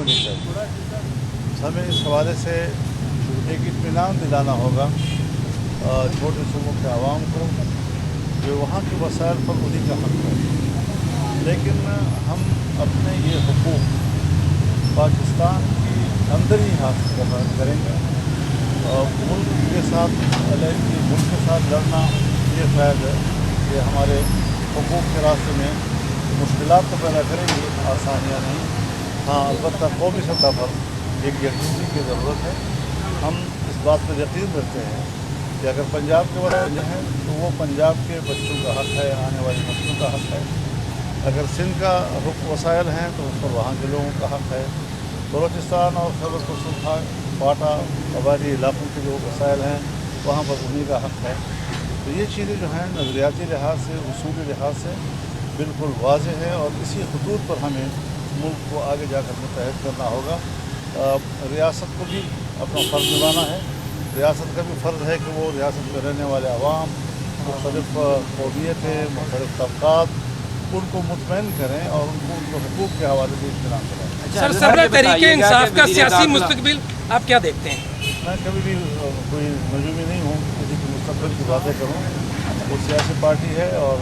होनी चाहिए। हमें इस हवाले से एक इत्मीनान दिलाना होगा छोटे सूबों के आवाम को जो वहाँ के वसाइल पर उन्हीं का हक़ है, लेकिन हम अपने ये हुकूक पाकिस्तान के अंदर ही हासिल करेंगे। मुल्क के साथ लड़ना ये फ़ायदा है कि हमारे हुकूक के रास्ते में मुश्किलात तो पैदा करेंगे, आसानियाँ नहीं। हाँ, अलबत्ता कौमी सतह पर एक यकीनी की ज़रूरत है। हम इस बात पर यकीन रखते हैं कि अगर पंजाब के वसाइल हैं तो वो पंजाब के बच्चों का हक़ है, आने वाली नस्लों का हक़ है। अगर सिंध का वसाइल हैं तो उस पर वहाँ के लोगों का हक़ है। बलूचिस्तान और खैबर पख्तूनख्वा, क्वाटा, कबायली इलाक़ों के जो वसाइल हैं वहाँ पर उन्हीं का हक़ है। तो ये चीज़ें जो हैं नज़रियाती लिहाज से, उसूली लिहाज से बिल्कुल वाज़ेह है और इसी खतूत पर हमें मुल्क को आगे जाकर मुतहद करना होगा। रियासत को भी अपना फ़र्ज़ निभाना है। रियासत का भी फ़र्ज़ है कि वो रियासत में रहने वाले अवाम, मुख्तलिफ़ कौमियतें, मुख्तलिफ़ तबक़ात, उनको मुतमईन करें और उनको उनके हुकूक के हवाले से इत्मीनान कराएं। सर, तहरीके इंसाफ का सियासी मुस्तकबिल आप क्या देखते हैं? मैं कभी भी कोई नजूमी नहीं हूँ किसी के मुस्तकबिल की बातें करूँ। वो सियासी पार्टी है और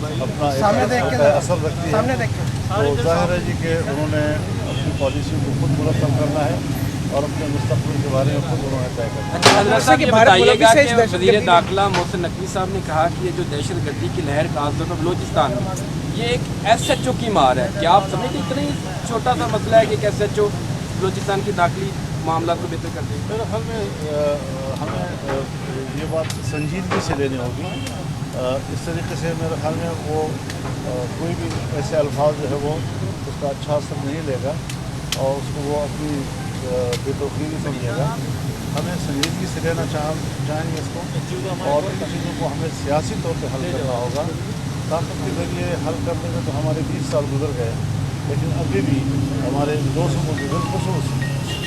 अपना एक असर रखती है, तो जाहिर है जी कि उन्होंने अपनी पॉलिसी को खुद मुरतब करना है और अपने मुस्तकबिल के बारे में खुद उन्होंने तय करना है। हज़रत साहब, ये बताइएगा कि वज़ीर दाखिला मोहसिन नकवी साहब ने कहा कि ये जो दहशत गर्दी की लहर खास तौर पर बलूचिस्तान में ये एक SHO की मार है। क्या आप समझते इतना ही छोटा सा मसला है कि एक SHO बलूचिस्तान की दाखिली मामला को बेहतर कर देगी? मेरे ख्याल में हमें ये बात संजीदगी से लेनी होगी। इस तरीके से मेरे ख्याल में वो कोई भी ऐसे अल्फाज जो है वो उसका अच्छा असर नहीं लेगा और उसको वो अपनी बेतौकीली समझेगा। हमें संजीदगी से लेना चाहेंगे इसको और इन चीज़ों को हमें सियासी तौर पर हल करना होगा। ताकत के ज़रिए हल करने में तो हमारे 20 साल गुजर गए, लेकिन अभी भी हमारे दो सूबों के बिलखुसूस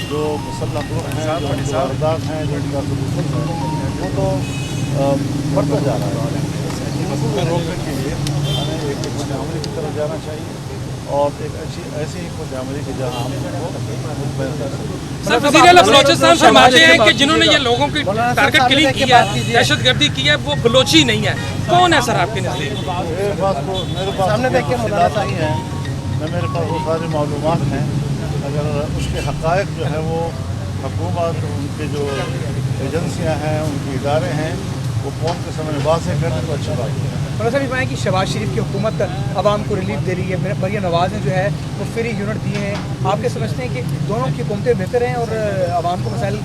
जो मुसल्लह ग्रुप हैं, जो उनके वारदात हैं, जो उनका सलूक है, वो तो बढ़ता जा रहा है। इनको रोकने के लिए हमें एक अमली की तरफ जाना चाहिए और एक ऐसी ही अमली की जहाँ हम उनको मुतमईन कर सकें। सर, वज़ीर आला बलोचिस्तान फरमाते हैं कि जिन्होंने ये लोगों की टारगेट किलिंग की है, दहशतगर्दी की है, वो बलोची नहीं है। कौन है सर आपके नज़दीक? मेरे पास खिलाफ नहीं है, मेरे पास वो सारी मालूमात हैं। अगर उसके हक़ाइक़ जो है वो हुकूमत, उनके जो एजेंसियाँ हैं, उनके इदारे हैं, वो कौम के सामने वाज़ेह करने तो अच्छी बात है। साहब, ये बताएं कि शहबाज शरीफ की हुकूमत आवाम को रिलीफ दे रही है, मरियम नवाज़ ने जो है वो फ्री यूनिट दिए हैं। आपके समझते हैं कि दोनों की हुकूमतें बेहतर हैं और आवाम को मसाइल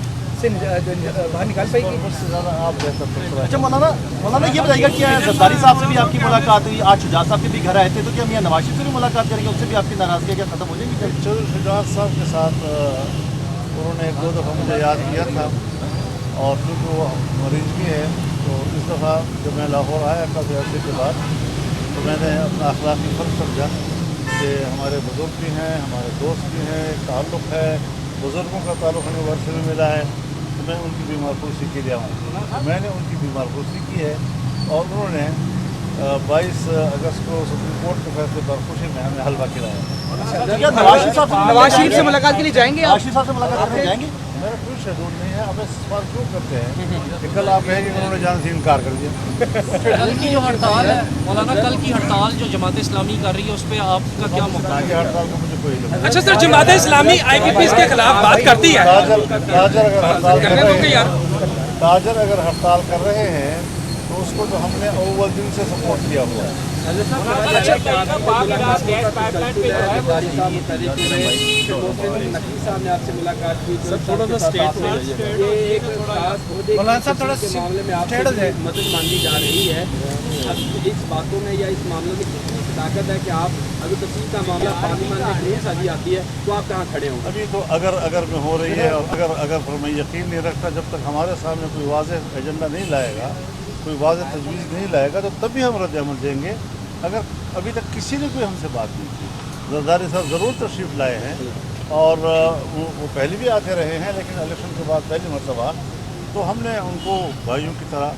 से बाहर निकाल पाएगी? उससे ज़्यादा आप बेहतर। अच्छा मौलाना ये बताइएगा क्या जरदारी साहब से भी आपकी मुलाकात हुई, आज शुजात साहब के भी घर आए थे, तो क्या मियां नवाज शरीफ से भी मुलाकात करेंगे? उससे भी आपकी नाराज़गी क्या ख़त्म हो जाएगी? शुजात साहब के साथ उन्होंने 1-2 दफ़ा मुझे याद किया था और क्योंकि वो मरीज़ भी है तो इस दफ़ा जब मैं लाहौर आया काफ़ी अर्से के बाद तो मैंने अपना अखलाक़ी फ़र्ज़ समझा कि हमारे बुज़ुर्ग भी हैं, हमारे दोस्त भी हैं, ताल्लुक़ है, बुज़ुर्गों का ताल्लुक़ हमें वर्षे में मिला है, तो मैं उनकी बीमारपुरसी के लिए आऊँ। मैंने उनकी बीमारपुरसी की है और उन्होंने 22 अगस्त को सुप्रीम कोर्ट के फैसले पर खुशी में हमें हलवा खिलाया। नवाज शरीफ से मुलाकात के लिए जाएंगे? नवाज शरीफ साहब से मुलाकात करने जाएंगे? मेरा कोई शेड्यूल नहीं है। अब इस सवाल क्यों करते हैं कि कल आप कहेंगे कि उन्होंने जाने से इनकार कर दिया। कल की जो हड़ताल है मौलाना, कल की हड़ताल जो जमात इस्लामी कर रही है उस पर आपका क्या मौक़िफ़ है? हड़ताल को मुझे कोई नहीं। अच्छा सर, जमात इस्लामी IPPs के खिलाफ बात करती है। ताजर अगर हड़ताल कर रहे हैं तो उसको तो हमने अव्वल दिन से सपोर्ट किया हुआ है। मदद मांगी जा रही है इस बातों में या इस मामले में कितनी ताकत है कि आप अगर तस्वीर का मामला पार्लियामेंट में नहीं साजी आती है तो आप कहाँ खड़े होंगे? अभी तो अगर में हो रही है और अगर पर मैं यकीन नहीं रखता जब तक हमारे सामने कोई वाज़ेह एजेंडा नहीं लाएगा, कोई वाज़ेह तजवीज़ नहीं लाएगा तो तभी हम रद्द-ए-अमल देंगे। अगर अभी तक किसी ने कोई हमसे बात नहीं की, जरदारी साहब ज़रूर तशरीफ़ लाए हैं और वो पहले भी आते रहे हैं, लेकिन इलेक्शन के बाद पहली मरतबा तो हमने उनको भाइयों की तरह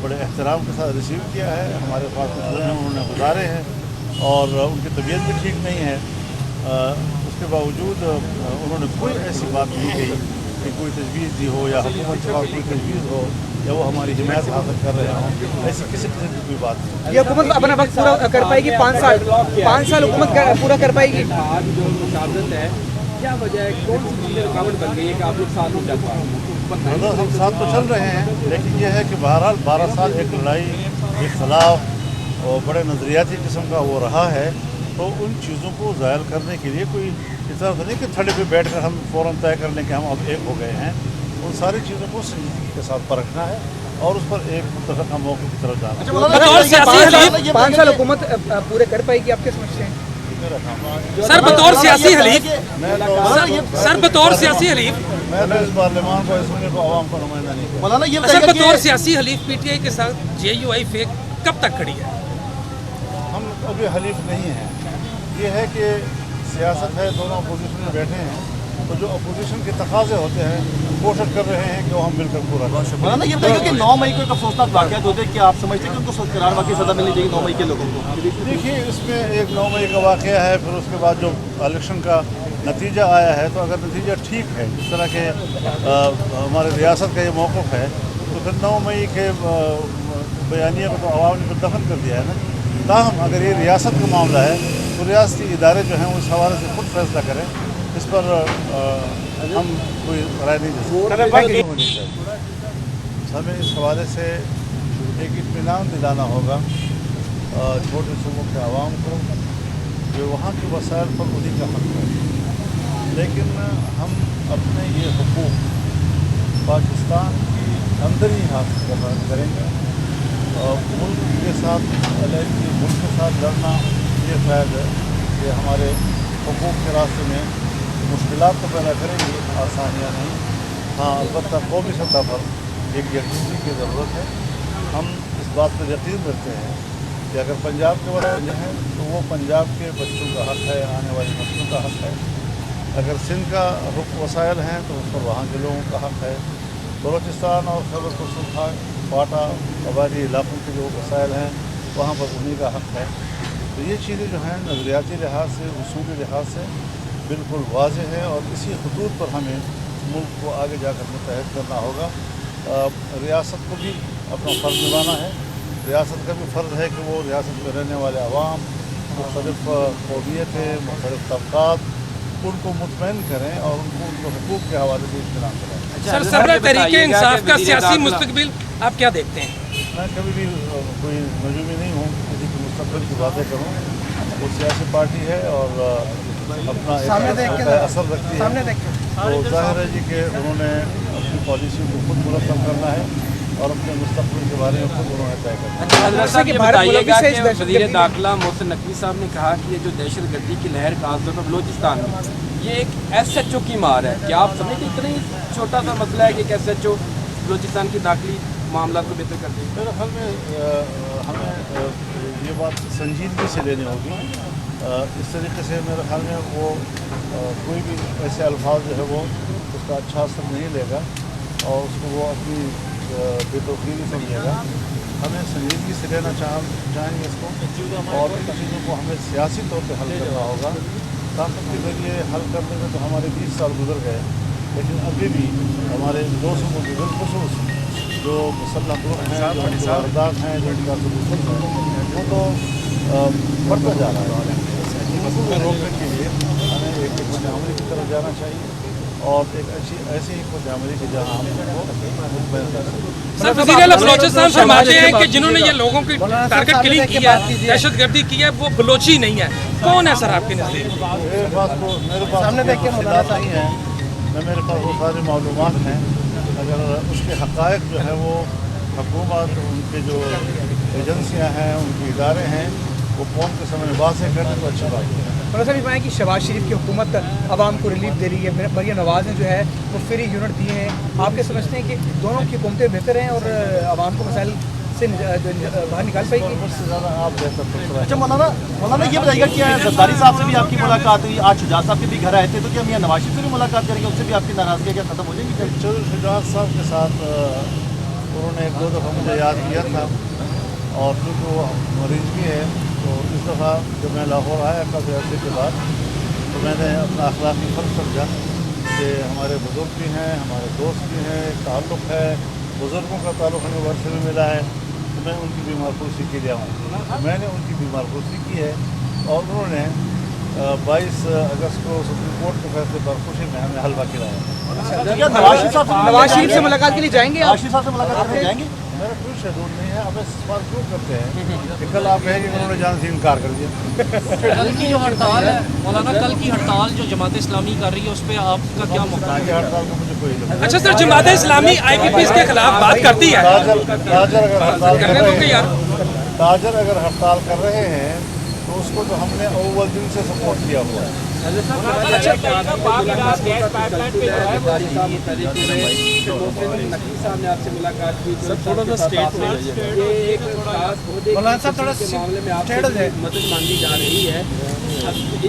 बड़े एहतराम के साथ रिसीव किया है। हमारे पास उन्होंने गुजारे हैं और उनकी तबीयत भी ठीक नहीं है। उस उसके बावजूद उन्होंने कोई ऐसी बात नहीं कही कि कोई तजवीज़ दी हो या हुकूमत के पास कोई तजवीज़ हो या वो हमारी हिमायत हासिल कर रहे हों, ऐसी किसी किस्म की कोई बात नहीं। ये हुकूमत अपना वक्त पूरा कर पाएगी? 5 साल हुकूमत पूरा कर पाएगी? आज जो मुशावरत है, क्या वजह है, कौन सी चीज़ें रुकावट बन गई है कि आप लोग साथ नहीं चल पा रहे? मतलब हम साथ तो चल रहे हैं, लेकिन यह है कि बहरहाल 12 साल एक लड़ाई, इख्तलाफ और बड़े नज़रियाती किस्म का वो रहा है, तो उन चीज़ों को ज़ायल करने के लिए कोई इस तरह तो नहीं कि थड़े पे बैठ कर हम फ़ौरन तय कर लें कि हम अब एक हो गए हैं। उन सारी चीज़ों को संजीदगी के साथ परखना है और उस पर एक मुतफ़िक़ा मौके की तरफ जाना है। 5 साल हुकूमत पूरे कर पाएगी आपके समझते हैं? सर बतौर सियासी हलीफ मैं तो मैं तो इस पार्लियामान को, इस मुल्क को, आवाम को नुमाइंदा नहीं करता। मौलाना ये सर बताइएगा बतौर कि सियासी हलीफ पीटीआई के साथ जेयूआई फेक कब तक खड़ी है? हम अभी हलीफ नहीं हैं। ये है कि सियासत है, दोनों अपोजिशन में बैठे हैं, तो जो अपोजिशन के तकाजे होते हैं कोशिश कर रहे हैं कि वो हम मिलकर पूरा करें। मौलाना ये बताइएगा कि 9 मई को एक अफसोसनाक वाक़यात होते हैं, कि आप समझते हैं कि उनको करार वाकई सज़ा मिलनी चाहिए 9 मई के लोगों को? देखिए, इसमें एक 9 मई का वाक़या है, फिर उसके बाद जो इलेक्शन का नतीजा आया है, तो अगर नतीजा ठीक है, जिस तरह के हमारे रियासत का ये मौक़िफ़ है, तो फिर 9 मई के बयानिया को तो आवाम ने दफन कर दिया है ना। ताहम अगर ये रियासत का मामला है तो रियासती इदारे जो हैं वो इस हवाले से खुद फैसला करें, इस पर हम कोई राय नहीं दे सकते। हमें इस हवाले से एक इत्मीनान दिलाना होगा छोटे सूबों के आवाम को, जो वहाँ के वसाइल पर उन्हीं का हक़ है, लेकिन हम अपने ये हुकूक पाकिस्तान के अंदर ही हासिल करेंगे। मुल्क के साथ मुल्क के साथ लड़ना ये फ़ायदा है कि हमारे हुकूक के रास्ते में मुश्किलात तो पैदा करेंगे, आसानियाँ नहीं। हाँ, अलबत्ता कौमी सतह पर एक यकीनी की ज़रूरत है। हम इस बात पर यकीन रखते हैं कि अगर पंजाब के वसाइल हैं तो वो पंजाब के बच्चों का हक़ है, आने वाली नस्लों का हक़ है। अगर सिंध का वसाइल हैं तो उस पर वहाँ के लोगों का हक़ है। बलोचिस्तान और खैबर पख्तूनख्वा, पाटा, कबायली इलाक़ों के जो वसाइल हैं वहाँ पर उन्हीं का हक़ है। तो ये चीज़ें जो हैं नज़रियाती लिहाज से, उसूली लिहाज से बिल्कुल वाज़ेह है और इसी खतूत पर हमें मुल्क को आगे जाकर मुतहद करना होगा। रियासत को भी अपना फ़र्ज़ निभाना है। रियासत का भी फ़र्ज़ है कि वो रियासत में रहने वाले अवाम, मुख्तलिफ़ कौमियतें, मुख्तलिफ़ तबक़ात, उनको मुतमईन करें और उनको उनके हुकूक के हवाले से इत्मीनान कराएं। सर सरबराह तहरीक इंसाफ का सियासी मुस्तकबिल आप क्या देखते हैं? मैं कभी भी कोई नजूमी नहीं हूँ किसी के मुस्तकबिल की बातें करूँ। वो सियासी पार्टी है और अपना एक असर रखती है, तो ज़ाहिर है जी कि उन्होंने अपनी पॉलिसी को खुद मुरतब करना है और अपने मुस्तकबिल के बारे में खुद उन्होंने तय करना है। हज़रत साहब ये बताइएगा कि वज़ीर दाखिला मोहसिन नकवी साहब ने कहा कि ये जो दहशत गर्दी की लहर खासतौर पर बलोचिस्तान में, ये एक SHO की मार है। क्या आप समझते इतना ही छोटा सा मसला है कि एक SHO बलोचिस्तान की दाखिली मामला को बेहतर कर देगी? मेरे ख्याल में हमें ये बात संजीदगी से लेनी होगी। इस तरीके से मेरे ख्याल में वो कोई भी ऐसे अल्फाज जो है वो उसका अच्छा असर नहीं लेगा और उसको वो अपनी बेतौकीली समझेगा। हमें संजीदगी से लेना चाहेंगे इसको और इन चीज़ों को हमें सियासी तौर पर हल करना होगा। ताकत के ज़रिए हल करने में तो हमारे 20 साल गुजर गए, लेकिन अभी भी हमारे दोस्तों को बिलखुसूस जो मुसल्लह ग्रुप हैं, जो वारदात हैं, जो इनका सलूक है, वो तो बढ़ता जा रहा है। इनको रोकने के लिए हमें एक अमली की तरफ जाना चाहिए और एक ऐसी अमली की जहाँ हम सर वज़ीर आला बलोचिस्तान फरमाते हैं कि जिन्होंने ये लोगों की टारगेट क्लिक किया, दहशतगर्दी की है, वो बलोची नहीं है। कौन है सर आपके नज़दीक? मेरे पास तफसीलात नहीं है, मेरे पास वो सारी मालूमात हैं। अगर उसके हक़ाइक़ जो है वो हुकूमत, उनके जो एजेंसियाँ हैं, उनके इदारे हैं, वो कौन के समय वाज़ेह करने तो अच्छी बात है। और सर ये कि शहबाज शरीफ की हुकूमत आवाम को रिलीफ दे रही है, मरियम नवाज़ ने जो है वो फ्री यूनिट दिए हैं। आपके समझते हैं कि दोनों की हुकूमतें बेहतर हैं और आवाम को मसाइल से बाहर निकाल पाएगी? उससे ज़्यादा आप बेहतर फैसला। अच्छा मौलाना ये बताइएगा कि जरदारी साहब से भी आपकी मुलाकात हुई, आज शुजात साहब के भी घर आए थे, तो क्या मियां नवाज शरीफ से भी मुलाकात करेंगे? उससे भी आपकी नाराज़गी क्या ख़त्म हो जाएगी? शुजात साहब के साथ उन्होंने 1-2 दफ़ा मुझे याद किया था और क्योंकि वो मरीज़ भी है, तो इस दफ़ा जब मैं लाहौर आया काफ़ी अर्से के बाद, तो तो मैंने अपना अखलाकी फ़र्ज समझा कि हमारे बुज़ुर्ग भी हैं, हमारे दोस्त भी हैं, एक ताल्लुक़ है, बुज़ुर्गों का ताल्लुक़ हमें वर्षे में मिला है, तो मैं उनकी बीमार पुरसी के लिए आऊँ। तो मैंने उनकी बीमार पुरसी की है और उन्होंने 22 अगस्त को सुप्रीम कोर्ट के फैसले पर खुशी में हमें हलवा खिलाया। क्या नवाज शरीफ से मुलाकात के लिए जाएंगे आप? नवाज शरीफ साहब से मुलाकात करने जाएंगे? मेरा कोई शेड्यूल नहीं है। अब इस सवाल क्यों करते हैं कि कल आप कहेंगे कि उन्होंने जान से इनकार कर दिया। कल की जो हड़ताल है मौलाना, कल की हड़ताल जो जमात इस्लामी कर रही है उस पर आपका क्या मौका आज की हड़ताल को मुझे कोई नहीं। अच्छा सर, जमात इस्लामी IPPs के खिलाफ बात करती है। ताजर अगर हड़ताल कर रहे हैं तो उसको तो हमने अव्वल दिन से सपोर्ट किया हुआ है। मदद मांगी जा रही है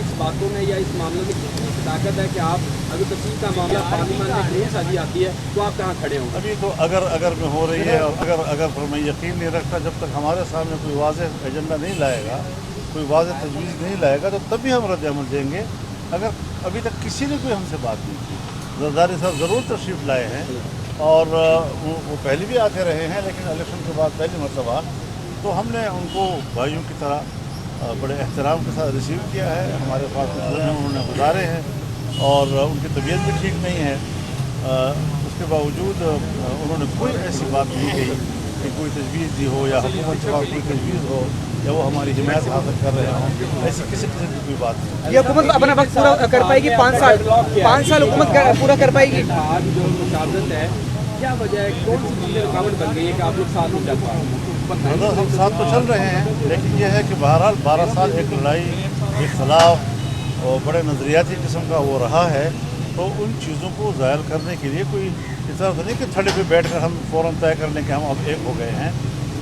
इस बातों में या इस मामले में कितनी ताकत है कि आप अगर तस्वीर का मामला पार्लियामेंट में कहीं साझी आती है तो आप कहाँ खड़े होंगे? अभी तो अगर में हो रही है और अगर पर मैं यकीन नहीं रखता जब तक हमारे सामने कोई वाज़ेह एजेंडा नहीं लाएगा, कोई वाज़ेह तजवीज़ नहीं लाएगा तो तभी हम रद्द-ए-अमल देंगे। अगर अभी तक किसी ने कोई हमसे बात नहीं की, जरदारी साहब ज़रूर तशरीफ़ लाए हैं और वो पहले भी आते रहे हैं, लेकिन इलेक्शन के बाद पहली मरतबा तो हमने उनको भाइयों की तरह बड़े एहतराम के साथ रिसीव किया है। हमारे पास उन्होंने गुजारे हैं और उनकी तबीयत भी ठीक नहीं है। उसके बावजूद उन्होंने कोई ऐसी बात नहीं कही कि कोई तजवीज़ दी हो या हुकूमत के पास कोई तजवीज़ हो या वो हमारी हिमायत हासिल कर रहे हों, ऐसी किसी किस्म की कोई बात नहीं। ये हुकूमत अपना वक्त पूरा कर पाएगी? 5 साल हुकूमत पूरा कर पाएगी? आज जो मुशावरत है क्या वजह है, कौन सी चीज़ें रुकावट बन गई है कि आप लोग साथ में चल पा रहे हैं? मतलब हम साथ तो चल रहे हैं, लेकिन यह है कि बहरहाल 12 साल एक लड़ाई, इख्तलाफ और बड़े नज़रियाती किस्म का वो रहा है, तो उन चीज़ों को ज़ायल करने के लिए कोई इस तरह से नहीं कि थड़े पे बैठ कर हम फ़ौरन तय कर लें कि हम अब एक हो गए हैं।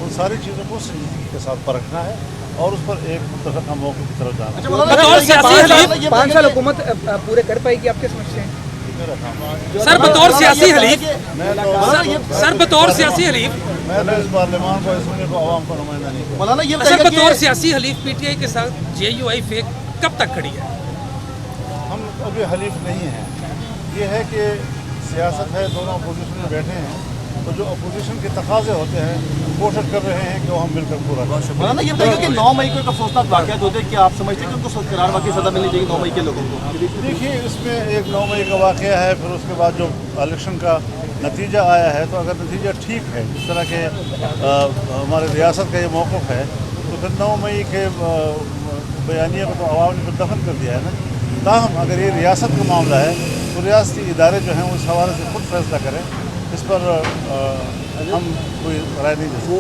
उन सारी चीज़ों को संजीदगी के साथ परखना है और उस पर एक मुतफ़क़ा मौक़े की तरफ जाना है। 5 साल हुकूमत पूरे कर पाएगी आपके समझते हैं? सर बतौर सियासी हलीफ, सर बतौर सियासी हलीफ, मैं तो इस पार्लियामान को इसमें को आवाम का नुमाइंदा नहीं करता। मौलाना ये सर बताइए बतौर कि सियासी हलीफ PTI के साथ JUI फेक कब तक खड़ी है? हम अभी हलीफ नहीं हैं। ये है कि सियासत है, दोनों अपोजिशन में बैठे हैं, तो जो अपोजिशन के तकाजे होते हैं कोशिश कर रहे हैं कि वो हम मिलकर पूरा करें। मौलाना ये बताइए कि 9 मई को एक अफसोसनाक वाक़यात होते हैं, कि आप समझते हैं कि उनको करार वाकई सज़ा मिलनी चाहिए 9 मई के लोगों को? देखिए, इसमें एक 9 मई का वाक़या है, फिर उसके बाद जो इलेक्शन का नतीजा आया है, तो अगर नतीजा ठीक है, जिस तरह के हमारे रियासत का ये मौक़िफ़ है, तो फिर 9 मई के बयानिए को तो आवाम ने दफन कर दिया है ना। ताहम अगर ये रियासत का मामला है तो रियासती इदारे जो हैं वो इस हवाले से खुद फैसला करें, इस पर हम कोई राय नहीं दे सकते।